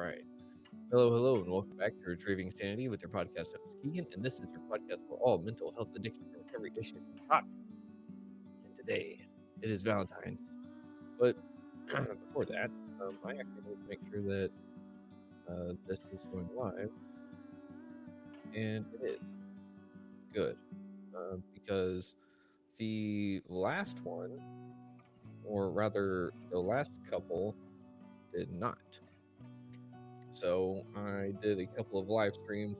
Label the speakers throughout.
Speaker 1: right. Hello, hello, and welcome back to Retrieving Sanity with your podcast host, Keegan. And this is your podcast for all mental health, addiction, and recovery issues and topics. And today, it is Valentine's. But before that, I actually need to make sure that this is going live, and it is good. Because the last one, or rather, the last couple, did not. So I did a couple of live streams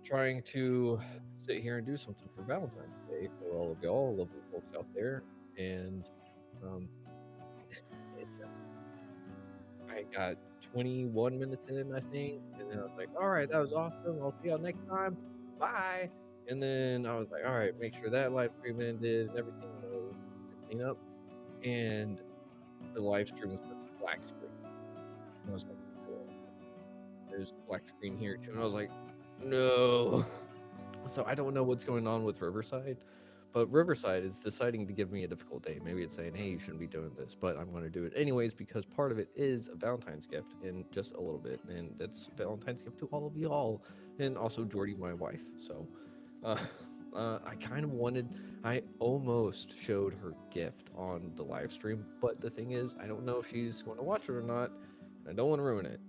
Speaker 1: trying to sit here and do something for Valentine's Day for all of y'all, lovely folks out there. And um, it just, I got 21 minutes in, I think. And then I was like, all right, that was awesome. I'll see y'all next time. Bye. And then I was like, all right, make sure that live stream ended and everything, to clean up. And the live stream was just black screen. And I was like, cool. There's black screen here too. And I was like, no. So I don't know what's going on with Riverside, but Riverside is deciding to give me a difficult day. Maybe it's saying, hey, you shouldn't be doing this, but I'm going to do it anyways because part of it is a Valentine's gift and just a little bit. And that's Valentine's gift to all of y'all and also Jordy, my wife. So uh, I kind of I almost showed her gift on the live stream, but the thing is, I don't know if she's going to watch it or not. I don't want to ruin it,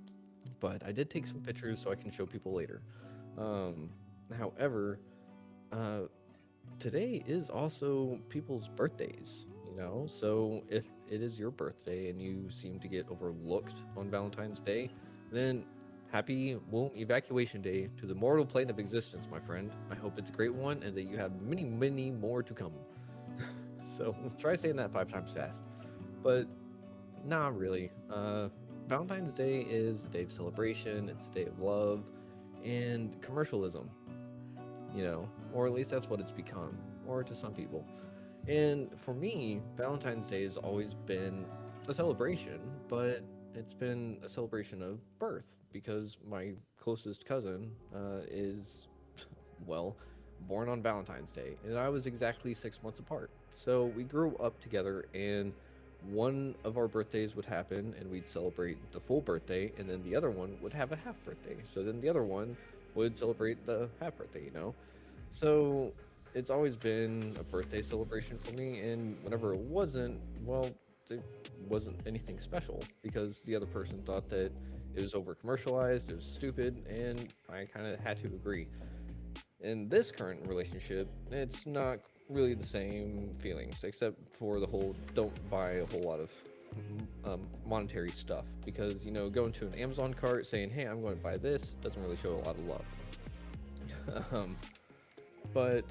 Speaker 1: but I did take some pictures so I can show people later. Um, However, uh, today is also people's birthdays, So if it is your birthday and you seem to get overlooked on Valentine's Day, then happy womb evacuation day to the mortal plane of existence, my friend. I hope it's a great one and that you have many, many more to come. So try saying that 5 times fast. But not really. Valentine's Day is a day of celebration, it's a day of love and commercialism, or at least that's what it's become, or to some people. And for me, Valentine's Day has always been a celebration, but it's been a celebration of birth because my closest cousin is, well, born on Valentine's Day, and I was exactly 6 months apart. So we grew up together, and one of our birthdays would happen, and we'd celebrate the full birthday, and then the other one would have a half birthday. So then the other one would celebrate the half birthday. So it's always been a birthday celebration for me, and whenever it wasn't, well, it wasn't anything special because the other person thought that it was over commercialized, it was stupid, and I kind of had to agree. In this current relationship, it's not really the same feelings, except for the whole don't buy a whole lot of monetary stuff because going to an Amazon cart saying, hey, I'm going to buy this doesn't really show a lot of love. But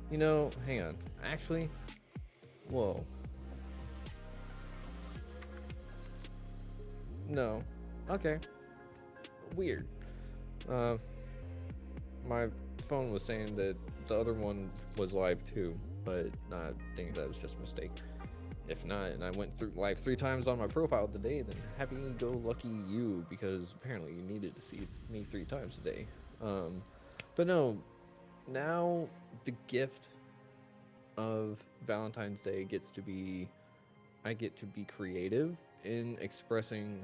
Speaker 1: hang on, actually, whoa, no, okay, weird. uh my phone was saying that the other one was live too, but I think that was just a mistake. If not, and I went through live 3 times on my profile today, then happy go lucky you, because apparently you needed to see me 3 times a day. But no, now the gift of Valentine's Day I get to be creative in expressing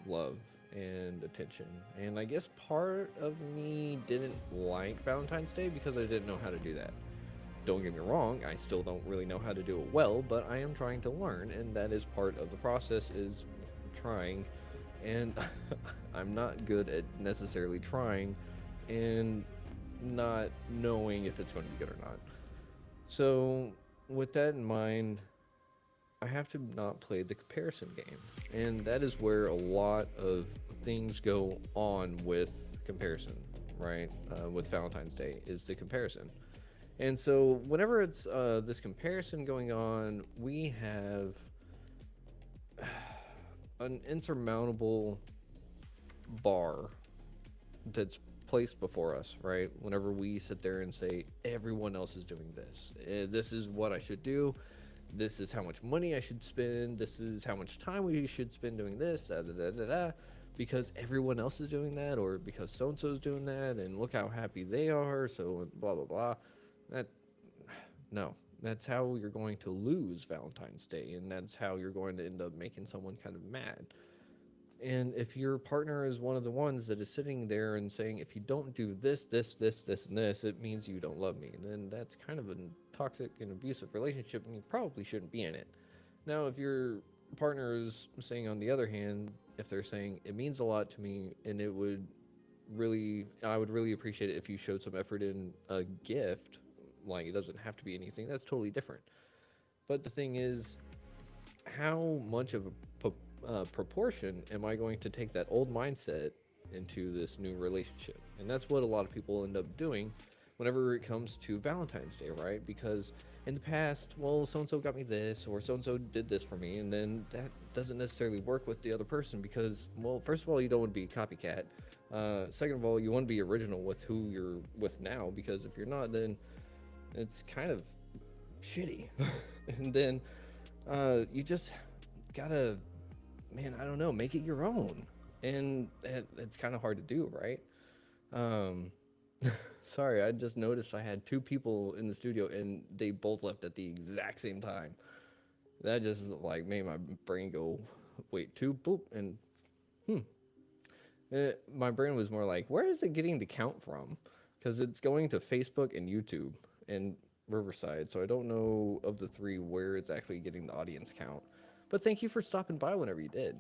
Speaker 1: love and attention. And I guess part of me didn't like Valentine's Day because I didn't know how to do that. Don't get me wrong, I still don't really know how to do it well, but I am trying to learn, and that is part of the process, is trying. And I'm not good at necessarily trying and not knowing if it's going to be good or not. So with that in mind, I have to not play the comparison game. And that is where a lot of things go on with comparison, right? With Valentine's Day is the comparison. And so whenever it's this comparison going on, we have an insurmountable bar that's placed before us, right? Whenever we sit there and say, everyone else is doing this. This is what I should do. This is how much money I should spend. This is how much time we should spend doing this, da, da, da, da, da, because everyone else is doing that, or because so-and-so is doing that, and look how happy they are, so blah, blah, blah. That, no, that's how you're going to lose Valentine's Day, and that's how you're going to end up making someone kind of mad. And if your partner is one of the ones that is sitting there and saying, if you don't do this, this, and this, it means you don't love me, then that's kind of a toxic and abusive relationship, and you probably shouldn't be in it. Now, if your partner is saying, on the other hand, if they're saying, it means a lot to me, and I would really appreciate it if you showed some effort in a gift, like it doesn't have to be anything, that's totally different. But the thing is, how much of a proportion am I going to take that old mindset into this new relationship? And that's what a lot of people end up doing whenever it comes to Valentine's Day, right? Because in the past, well, so and so got me this, or so and so did this for me, and then that doesn't necessarily work with the other person because, well, first of all, you don't want to be a copycat. Second of all, you want to be original with who you're with now, because if you're not, then it's kind of shitty. And then you just gotta, man, I don't know, make it your own. And it's kind of hard to do, right? Um, Sorry, I just noticed I had two people in the studio and they both left at the exact same time. That just like made my brain go, wait, two, boop, and hmm. My brain was more like, where is it getting the count from? Because it's going to Facebook and YouTube and Riverside, so I don't know of the three where it's actually getting the audience count. But thank you for stopping by whenever you did.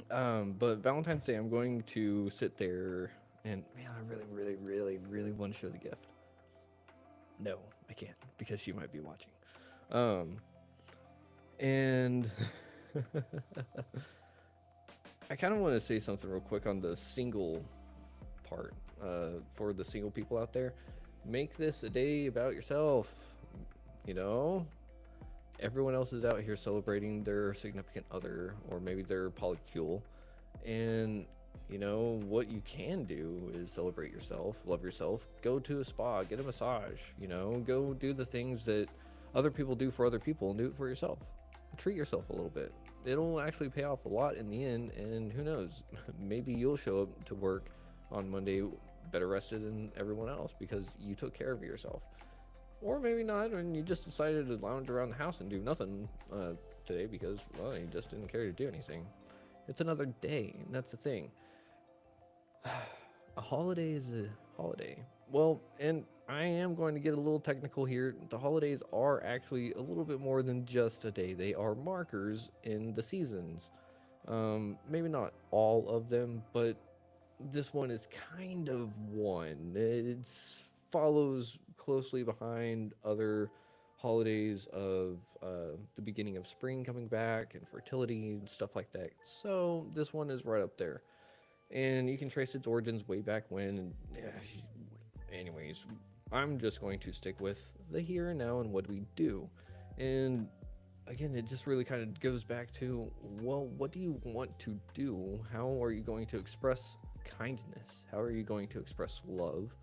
Speaker 1: But Valentine's Day, I'm going to sit there and man, I really, really, really, really want to show the gift. No, I can't because she might be watching. Um, and I kind of want to say something real quick on the single part for the single people out there. Make this a day about yourself. You know, everyone else is out here celebrating their significant other or maybe their polycule. And you know what you can do is celebrate yourself, love yourself, go to a spa, get a massage, you know, go do the things that other people do for other people and do it for yourself. Treat yourself a little bit. It'll actually pay off a lot in the end, and who knows, maybe you'll show up to work on Monday better rested than everyone else because you took care of yourself. Or maybe not, and you just decided to lounge around the house and do nothing today because, well, you just didn't care to do anything. It's another day, and that's the thing. A holiday is a holiday. Well, and I am going to get a little technical here. The holidays are actually a little bit more than just a day, they are markers in the seasons. Maybe not all of them, but this one is kind of one. It follows closely behind other holidays of the beginning of spring coming back and fertility and stuff like that. So this one is right up there, and you can trace its origins way back when. And anyways, I'm just going to stick with the here and now and what we do. And again, it just really kind of goes back to, well, what do you want to do? How are you going to express kindness? How are you going to express love?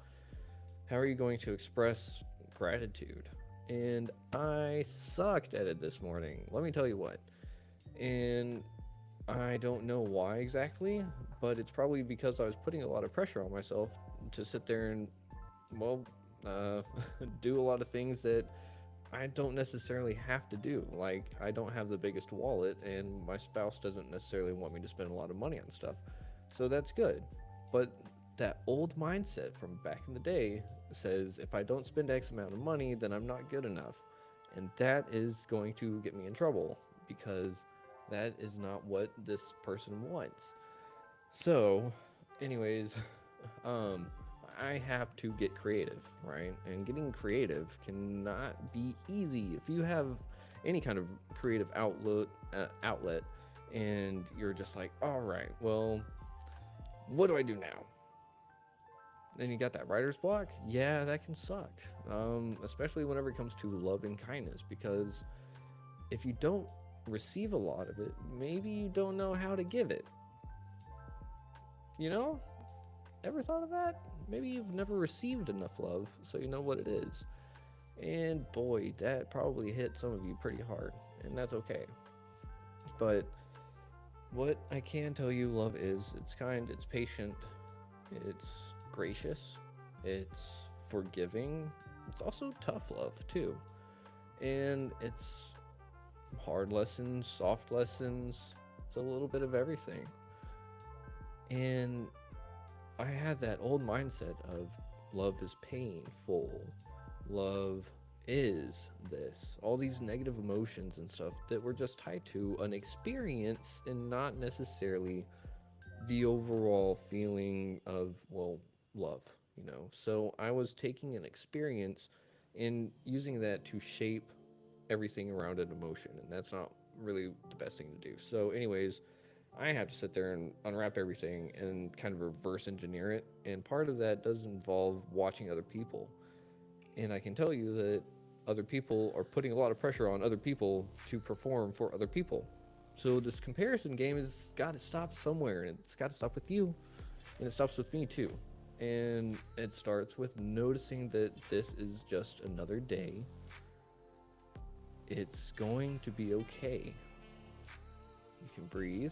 Speaker 1: How are you going to express gratitude? And I sucked at it this morning. Let me tell you what. And I don't know why exactly, but it's probably because I was putting a lot of pressure on myself to sit there and, well, uh, do a lot of things that I don't necessarily have to do. Like, I don't have the biggest wallet, and my spouse doesn't necessarily want me to spend a lot of money on stuff. So that's good. But that old mindset from back in the day says if I don't spend X amount of money, then I'm not good enough. And that is going to get me in trouble because that is not what this person wants. So, anyways, um, I have to get creative, right? And getting creative cannot be easy. If you have any kind of creative outlet, and you're just like, all right, well, what do I do now? Then you got that writer's block. Yeah, that can suck, especially whenever it comes to love and kindness. Because if you don't receive a lot of it, maybe you don't know how to give it. You know? Ever thought of that? Maybe you've never received enough love, so you know what it is. And boy, that probably hit some of you pretty hard, and that's okay. But what I can tell you love is, it's kind, it's patient, it's gracious, it's forgiving, it's also tough love too. And it's hard lessons, soft lessons, it's a little bit of everything. And I had that old mindset of love is painful, love is this, all these negative emotions and stuff that were just tied to an experience and not necessarily the overall feeling of, well, love, you know. So I was taking an experience and using that to shape everything around an emotion, and that's not really the best thing to do. So, anyways, I have to sit there and unwrap everything and kind of reverse engineer it. And part of that does involve watching other people. And I can tell you that other people are putting a lot of pressure on other people to perform for other people. So this comparison game has got to stop somewhere, and it's got to stop with you, and it stops with me too. And it starts with noticing that this is just another day. It's going to be okay. You can breathe.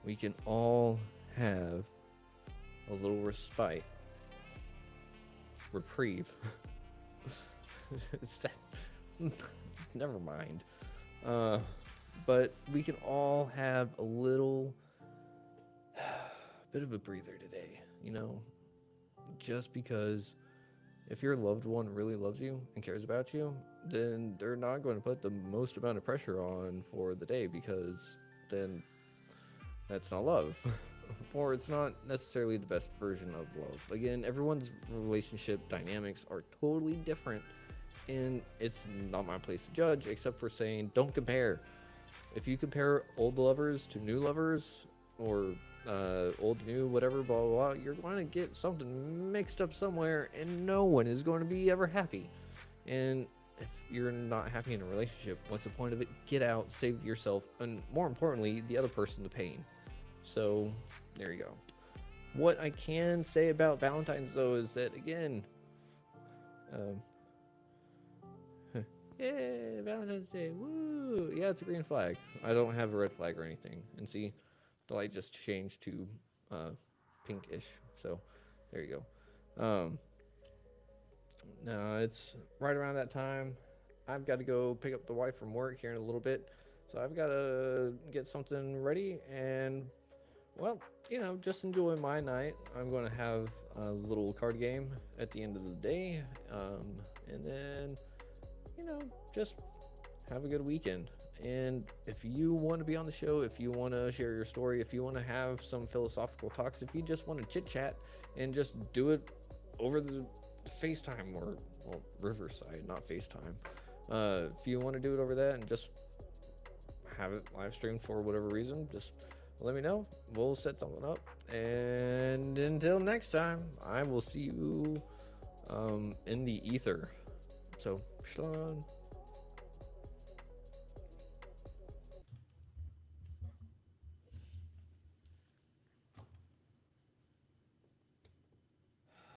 Speaker 1: We can all have a little respite, reprieve. Never mind. Uh, but we can all have a little bit of a breather today, you know, just because if your loved one really loves you and cares about you, then they're not going to put the most amount of pressure on for the day, because then that's not love. Or it's not necessarily the best version of love. Again, everyone's relationship dynamics are totally different, and it's not my place to judge, except for saying don't compare. If you compare old lovers to new lovers, or old new whatever, blah blah blah, you're going to get something mixed up somewhere, and no one is going to be ever happy. And if you're not happy in a relationship, what's the point of it? Get out, save yourself, and more importantly, the other person the pain. So there you go. What I can say about Valentine's though is that, again, um, yeah, Valentine's Day, woo! Yeah, it's a green flag. I don't have a red flag or anything. And see, the light just changed to uh, pinkish. So there you go. No, it's right around that time. I've got to go pick up the wife from work here in a little bit. So I've got to get something ready and, well, you know, just enjoy my night. I'm going to have a little card game at the end of the day. And then, you know, just have a good weekend. And if you want to be on the show, if you want to share your story, if you want to have some philosophical talks, if you just want to chit chat and just do it over the FaceTime, or, well, Riverside, not FaceTime. If you want to do it over that and just have it live streamed for whatever reason, just let me know. We'll set something up. And until next time, I will see you in the ether. So, shalom.